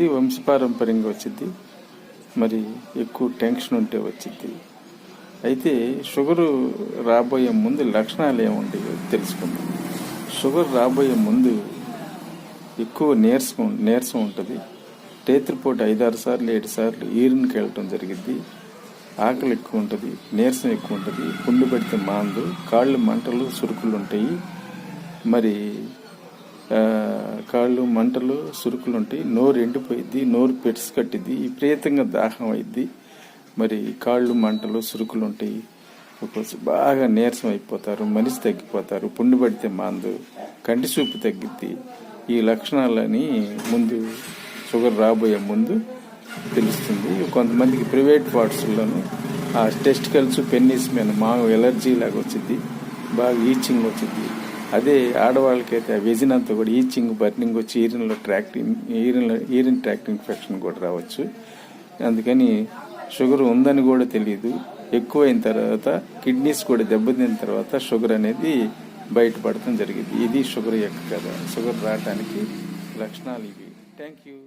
ఇది వంశపారంపర్యంగా వచ్చింది. మరి ఎక్కువ టెన్షన్ ఉంటే వచ్చింది. అయితే షుగరు రాబోయే ముందు లక్షణాలు ఏముంటాయో తెలుసుకుందాం. షుగర్ రాబోయే ముందు ఎక్కువ నీరసం ఉంటుంది. రేత్రిపూట 5-6 సార్లు 7 సార్లు యూరిన్కి వెళ్ళటం జరిగింది. ఆకలి ఎక్కువ ఉంటుంది, నీరసం ఎక్కువ ఉంటుంది, పుండు పడితే మాందు, కాళ్ళు మంటలు సురుకులు ఉంటాయి. మరి కాళ్ళు మంటలు సురుకులు ఉంటాయి, నోరు ఎండిపోయిద్ది, నోరు పెట్స్ కట్టిద్ది, విపరీతంగా దాహం అయిద్ది. మరి కాళ్ళు మంటలు సురుకులు ఉంటాయి, బాగా నీరసం అయిపోతారు, మనిషి తగ్గిపోతారు, పుండు పడితే మాందు, కంటి చూపు తగ్గిద్ది. ఈ లక్షణాలని ముందు షుగర్ రాబోయే ముందు తెలుస్తుంది. కొంతమందికి ప్రైవేట్ పార్ట్స్లోనూ ఆ టెస్టికల్స్ పెన్నీస్ మీద ఎలర్జీ లాగా వచ్చింది, బాగా ఈచింగ్ వచ్చింది. అదే ఆడవాళ్ళకైతే ఆ వెజిన్ అంతా కూడా ఈచింగ్, బర్నింగ్ వచ్చి యూరిన్ ట్రాక్ట్ ఇన్ఫెక్షన్ కూడా రావచ్చు. అందుకని షుగర్ ఉందని కూడా తెలియదు. ఎక్కువైన తర్వాత కిడ్నీస్ కూడా దెబ్బతిన్న తర్వాత షుగర్ అనేది బయటపడటం జరిగింది. ఇది షుగర్ యొక్క కథ. షుగర్ రావడానికి లక్షణాలు ఇవి. Thank you.